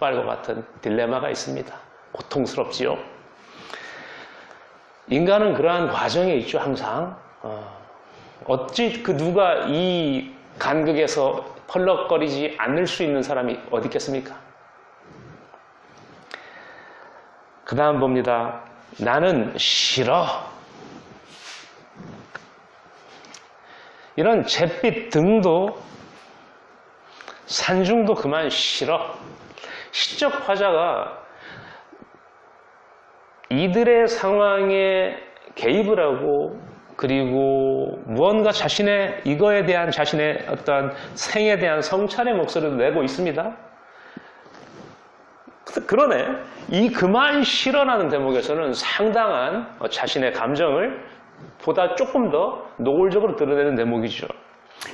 삭발과 같은 딜레마가 있습니다. 고통스럽지요. 인간은 그러한 과정에 있죠, 항상. 어찌 그 누가 이 간극에서 펄럭거리지 않을 수 있는 사람이 어디 있겠습니까? 그 다음 봅니다. 나는 싫어. 이런 잿빛 등도 산중도 그만 싫어. 시적 화자가 이들의 상황에 개입을 하고 그리고 무언가 자신의 이거에 대한 자신의 어떤 생에 대한 성찰의 목소리를 내고 있습니다. 그러네. 이 그만 싫어라는 대목에서는 상당한 자신의 감정을 보다 조금 더 노골적으로 드러내는 대목이죠.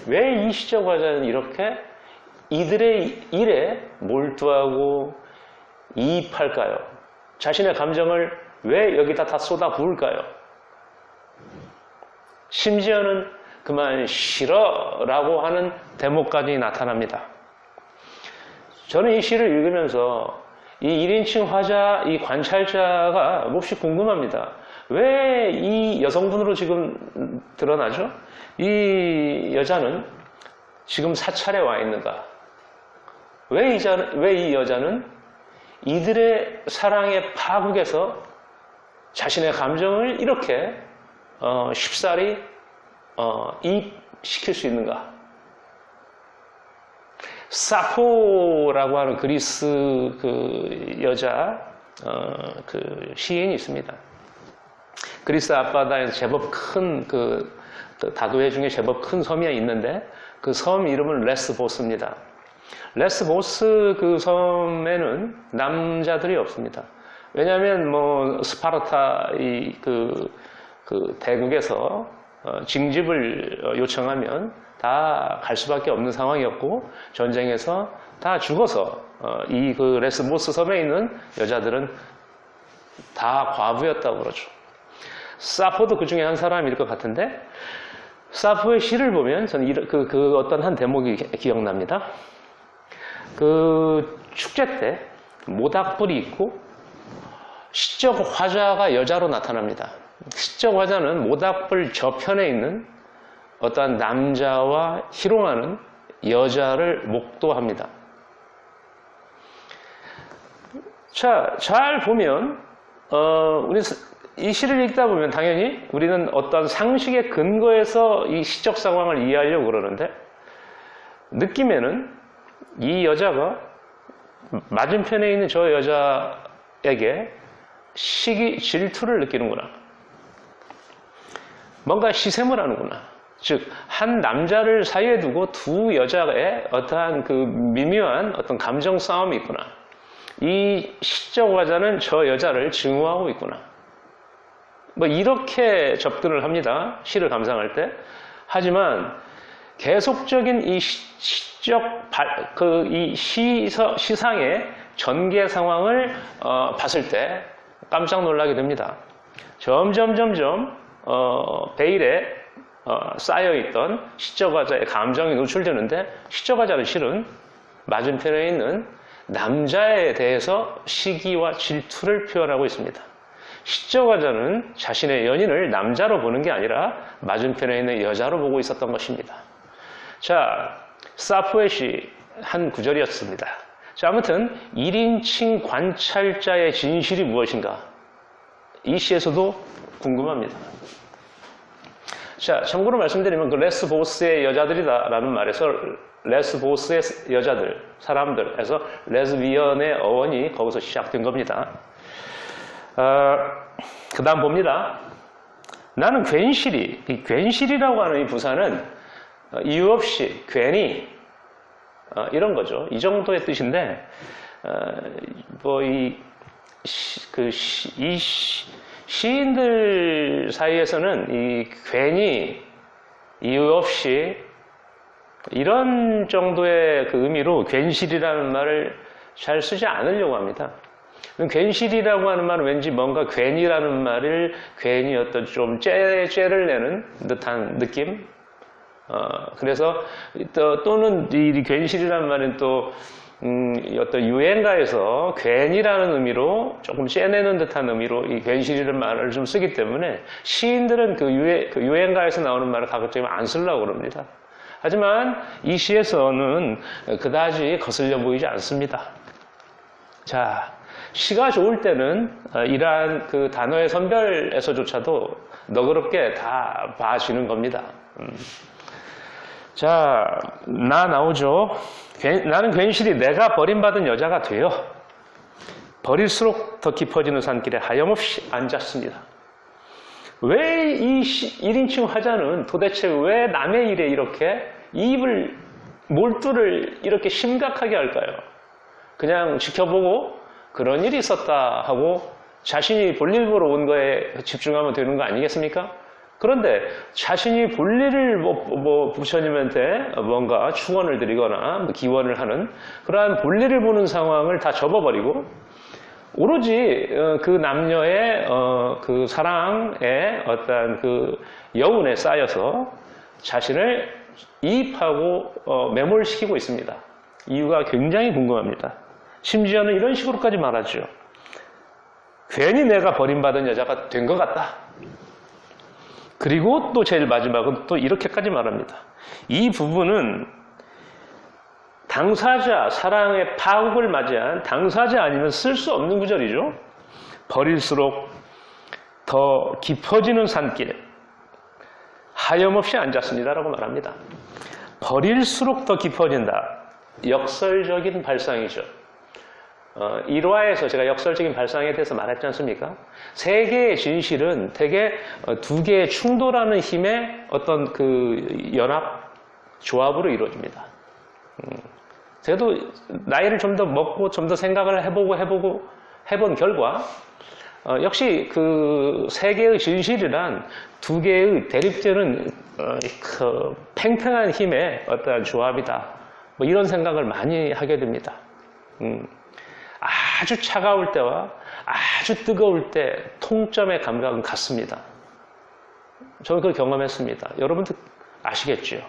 왜 이 시적 화자는 이렇게 이들의 일에 몰두하고 이입할까요? 자신의 감정을 왜 여기다 다 쏟아 부을까요? 심지어는 그만 싫어라고 하는 대목까지 나타납니다. 저는 이 시를 읽으면서 이 1인칭 화자, 이 관찰자가 몹시 궁금합니다. 왜 이 여성분으로 지금 드러나죠? 이 여자는 지금 사찰에 와 있는가? 왜 이 여자는 이들의 사랑의 파국에서 자신의 감정을 이렇게 쉽사리 이입시킬 수 있는가? 사포라고 하는 그리스 그 여자 그 시인이 있습니다. 그리스 앞바다에서 제법 큰 그 다도해 중에 제법 큰 섬이 있는데 그 섬 이름은 레스보스입니다. 레스보스 그 섬에는 남자들이 없습니다. 왜냐하면 뭐 스파르타 그 대국에서 징집을 요청하면 다 갈 수밖에 없는 상황이었고 전쟁에서 다 죽어서 이 그 레스보스 섬에 있는 여자들은 다 과부였다고 그러죠. 사포도 그 중에 한 사람일 것 같은데 사포의 시를 보면 저는 그 어떤 한 대목이 기억납니다. 그 축제 때 모닥불이 있고 시적 화자가 여자로 나타납니다. 시적 화자는 모닥불 저편에 있는 어떠한 남자와 희롱하는 여자를 목도합니다. 자, 잘 보면 우리 이 시를 읽다 보면 당연히 우리는 어떤 상식의 근거에서 이 시적 상황을 이해하려고 그러는데 느낌에는 이 여자가 맞은편에 있는 저 여자에게 시기, 질투를 느끼는구나. 뭔가 시샘을 하는구나. 즉, 한 남자를 사이에 두고 두 여자의 어떠한 그 미묘한 어떤 감정 싸움이 있구나. 이 시적 화자는 저 여자를 증오하고 있구나. 뭐 이렇게 접근을 합니다. 시를 감상할 때. 하지만 계속적인 이 시적 이 시상의 전개 상황을 봤을 때 깜짝 놀라게 됩니다. 점점 베일에 쌓여있던 시적 화자의 감정이 노출되는데 시적 화자는 실은 맞은편에 있는 남자에 대해서 시기와 질투를 표현하고 있습니다. 시적 화자는 자신의 연인을 남자로 보는 게 아니라 맞은편에 있는 여자로 보고 있었던 것입니다. 자, 사포의 시 한 구절이었습니다. 자, 아무튼 1인칭 관찰자의 진실이 무엇인가? 이 시에서도 궁금합니다. 자, 참고로 말씀드리면 그 레스보스의 여자들이다라는 말에서 레스보스의 여자들, 사람들 해서 레즈비언의 어원이 거기서 시작된 겁니다. 그 다음 봅니다. 나는 괜시리, 이 괜시리라고 하는 이 부사는 이유 없이 괜히 이런 거죠. 이 정도의 뜻인데 뭐 이 시인들 사이에서는 이 괜히 이유 없이 이런 정도의 그 의미로 괜시리라는 말을 잘 쓰지 않으려고 합니다. 괜시리라고 하는 말은 왠지 뭔가 괜히라는 말을 괜히 어떤 좀 째를 내는 듯한 느낌. 그래서 또는 이 괜시리라는 말은 또 어떤 유행가에서 괜이라는 의미로 조금 째내는 듯한 의미로 이 괜시리라는 말을 좀 쓰기 때문에 시인들은 그 유행가에서 나오는 말을 가급적이면 안 쓰려고 그럽니다. 하지만 이 시에서는 그다지 거슬려 보이지 않습니다. 자, 시가 좋을 때는 이러한 그 단어의 선별에서조차도 너그럽게 다 봐주는 겁니다. 자, 나오죠. 나는 괜시리 내가 버림받은 여자가 되어 버릴수록 더 깊어지는 산길에 하염없이 앉았습니다. 왜 이 1인칭 화자는 도대체 왜 남의 일에 이렇게 몰두를 이렇게 심각하게 할까요? 그냥 지켜보고 그런 일이 있었다 하고 자신이 볼일 보러 온 거에 집중하면 되는 거 아니겠습니까? 그런데 자신이 볼일을 부처님한테 뭔가 축원을 드리거나 기원을 하는 그러한 볼일을 보는 상황을 다 접어버리고 오로지 그 남녀의 그 사랑의 어떤 그 여운에 쌓여서 자신을 이입하고 매몰시키고 있습니다. 이유가 굉장히 궁금합니다. 심지어는 이런 식으로까지 말하죠. 괜히 내가 버림받은 여자가 된 것 같다. 그리고 또 제일 마지막은 또 이렇게까지 말합니다. 이 부분은 당사자, 사랑의 파국을 맞이한 당사자 아니면 쓸 수 없는 구절이죠. 버릴수록 더 깊어지는 산길에 하염없이 앉았습니다라고 말합니다. 버릴수록 더 깊어진다. 역설적인 발상이죠. 1화에서 제가 역설적인 발상에 대해서 말했지 않습니까? 세 개의 진실은 대개 두 개의 충돌하는 힘의 어떤 그 연합, 조합으로 이루어집니다. 저도 나이를 좀 더 먹고 좀 더 생각을 해본 결과 역시 그 세 개의 진실이란 두 개의 대립되는 그 팽팽한 힘의 어떠한 조합이다. 뭐 이런 생각을 많이 하게 됩니다. 아주 차가울 때와 아주 뜨거울 때 통점의 감각은 같습니다. 저는 그걸 경험했습니다. 여러분도 아시겠죠?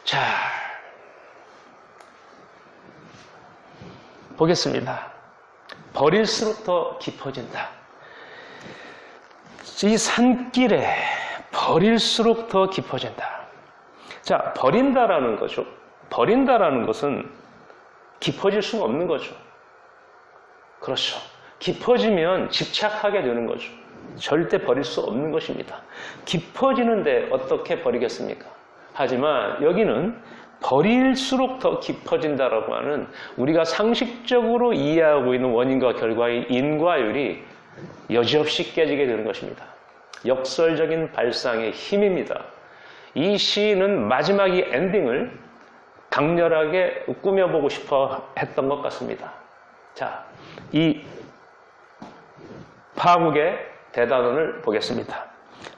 자, 보겠습니다. 버릴수록 더 깊어진다. 이 산길에 버릴수록 더 깊어진다. 자, 버린다라는 거죠. 버린다라는 것은 깊어질 수가 없는 거죠. 그렇죠. 깊어지면 집착하게 되는 거죠. 절대 버릴 수 없는 것입니다. 깊어지는데 어떻게 버리겠습니까? 하지만 여기는 버릴수록 더 깊어진다라고 하는 우리가 상식적으로 이해하고 있는 원인과 결과의 인과율이 여지없이 깨지게 되는 것입니다. 역설적인 발상의 힘입니다. 이 시인은 마지막 이 엔딩을 강렬하게 꾸며보고 싶어 했던 것 같습니다. 자, 이 파국의 대단원을 보겠습니다.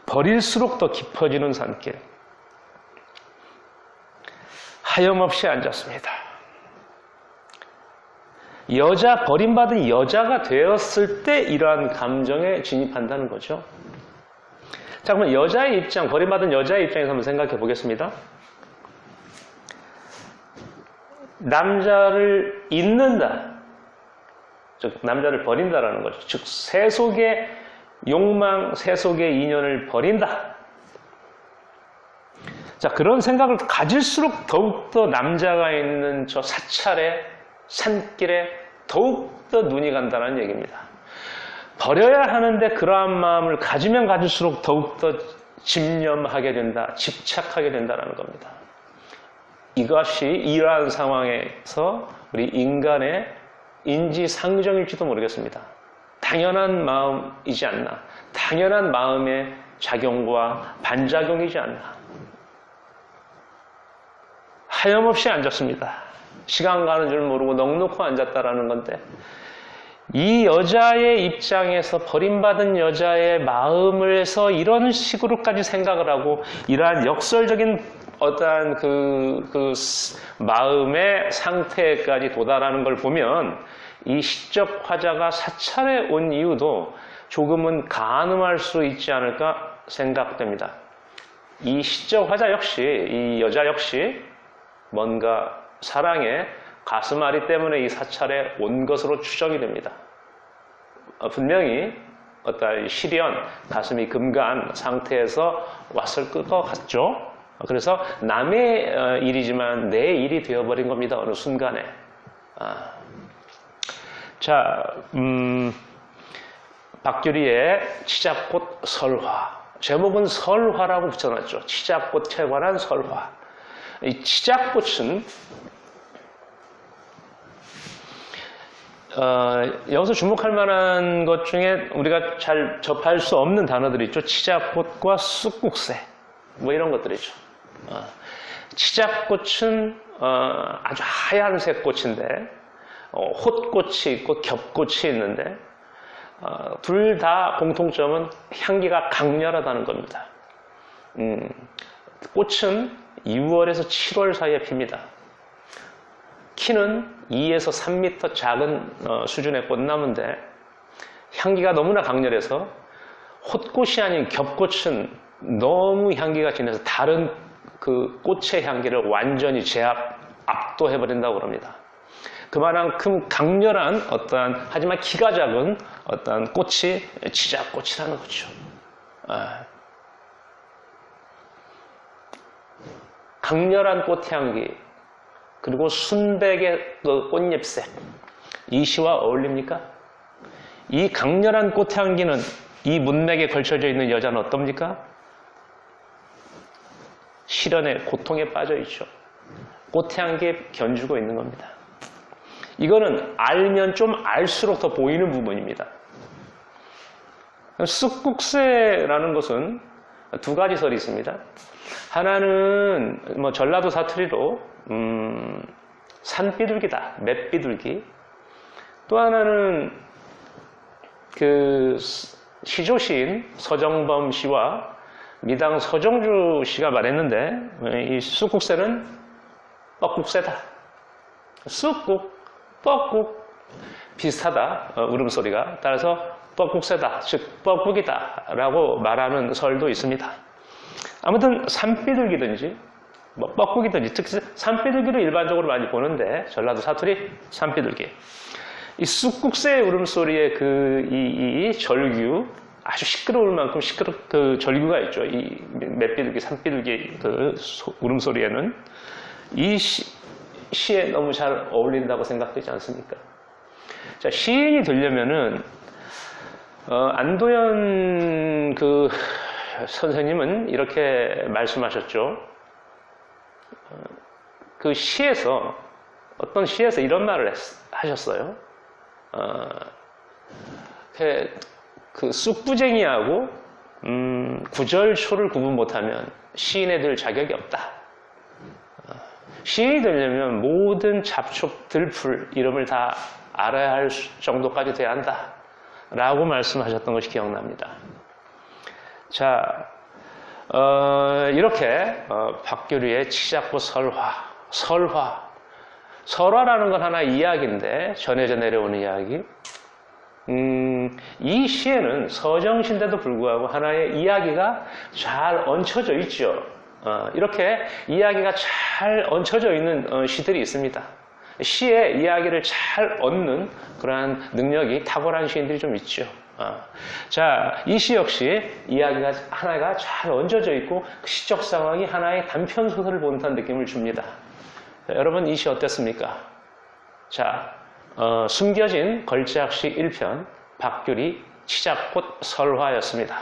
버릴수록 더 깊어지는 산길. 하염없이 앉았습니다. 버림받은 여자가 되었을 때 이러한 감정에 진입한다는 거죠. 자, 그러면 버림받은 여자의 입장에서 한번 생각해 보겠습니다. 남자를 잇는다. 즉, 남자를 버린다라는 거죠. 즉, 세속의 욕망, 세속의 인연을 버린다. 자, 그런 생각을 가질수록 더욱더 남자가 있는 저 사찰의 산길에 더욱더 눈이 간다는 얘기입니다. 버려야 하는데 그러한 마음을 가지면 가질수록 더욱더 집념하게 된다, 집착하게 된다는 겁니다. 이것이 이러한 상황에서 우리 인간의 인지상정일지도 모르겠습니다. 당연한 마음이지 않나, 당연한 마음의 작용과 반작용이지 않나. 하염없이 앉았습니다. 시간 가는 줄 모르고 넋놓고 앉았다라는 건데, 이 여자의 입장에서 버림받은 여자의 마음에서 이런 식으로까지 생각을 하고 이러한 역설적인 어떠한 그 마음의 상태까지 도달하는 걸 보면 이 시적 화자가 사찰에 온 이유도 조금은 가늠할 수 있지 않을까 생각됩니다. 이 시적 화자 역시, 이 여자 역시 뭔가 사랑의 가슴앓이 때문에 이 사찰에 온 것으로 추정이 됩니다. 분명히 어떤 시련, 가슴이 금간 상태에서 왔을 것 같죠. 그래서 남의 일이지만 내 일이 되어버린 겁니다. 어느 순간에. 자, 박규리의 치자꽃 설화. 제목은 설화라고 붙여놨죠. 치자꽃에 관한 설화. 이 치자꽃은 여기서 주목할 만한 것 중에 우리가 잘 접할 수 없는 단어들이 있죠. 치자꽃과 쑥국새 뭐 이런 것들이죠. 치자꽃은 아주 하얀색 꽃인데 홑꽃이 있고 겹꽃이 있는데 둘 다 공통점은 향기가 강렬하다는 겁니다. 꽃은 6월에서 7월 사이에 핍니다. 키는 2에서 3m 작은 수준의 꽃나무인데 향기가 너무나 강렬해서 홑꽃이 아닌 겹꽃은 너무 향기가 진해서 다른 그 꽃의 향기를 완전히 압도해버린다고 그럽니다. 그만큼 강렬한 어떠한 하지만 키가 작은 어떠한 꽃이 치자꽃이라는 거죠. 강렬한 꽃향기 그리고 순백의 그 꽃잎색 이 시와 어울립니까? 이 강렬한 꽃향기는 이 문맥에 걸쳐져 있는 여자는 어떻습니까? 시련의 고통에 빠져 있죠. 꽃향기에 견주고 있는 겁니다. 이거는 알면 좀 알수록 더 보이는 부분입니다. 쑥국새라는 것은 두 가지 설이 있습니다. 하나는 뭐 전라도 사투리로 산비둘기다, 맷비둘기. 또 하나는 그 시조시인 서정범 씨와 미당 서정주 씨가 말했는데 이 쑥국새는 뻐국새다. 쑥국, 뻐국 비슷하다. 울음소리가. 따라서 뻐국새다, 즉 뻐국이다 라고 말하는 설도 있습니다. 아무튼 산비둘기든지 뭐 뻐국이든지 특히 산비둘기를 일반적으로 많이 보는데 전라도 사투리 산비둘기. 이 쑥국새의 울음소리의 이 절규 아주 시끄러울 만큼 그 절규가 있죠. 이 맷비둘기, 산비둘기 그 울음소리에는 이 시에 너무 잘 어울린다고 생각되지 않습니까? 자, 시인이 되려면은 안도현 그 선생님은 이렇게 말씀하셨죠. 그 시에서 어떤 시에서 이런 말을 하셨어요. 그 쑥부쟁이하고 구절초를 구분 못하면 시인이 될 자격이 없다. 시인이 되려면 모든 잡초, 들풀 이름을 다 알아야 할 정도까지 돼야 한다 라고 말씀하셨던 것이 기억납니다. 자, 이렇게 박규리의 치자꽃 설화라는 건 하나의 이야기인데 전해져 내려오는 이야기. 이 시에는 서정시인데도 불구하고 하나의 이야기가 잘 얹혀져 있죠. 이렇게 이야기가 잘 얹혀져 있는 시들이 있습니다. 시에 이야기를 잘 얹는 그러한 능력이 탁월한 시인들이 좀 있죠. 자, 이 시 역시 이야기가 하나가 잘 얹어져 있고 시적 상황이 하나의 단편 소설을 본 듯한 느낌을 줍니다. 자, 여러분 이 시 어땠습니까? 자, 숨겨진 걸작시 1편 박규리 치자꽃 설화였습니다.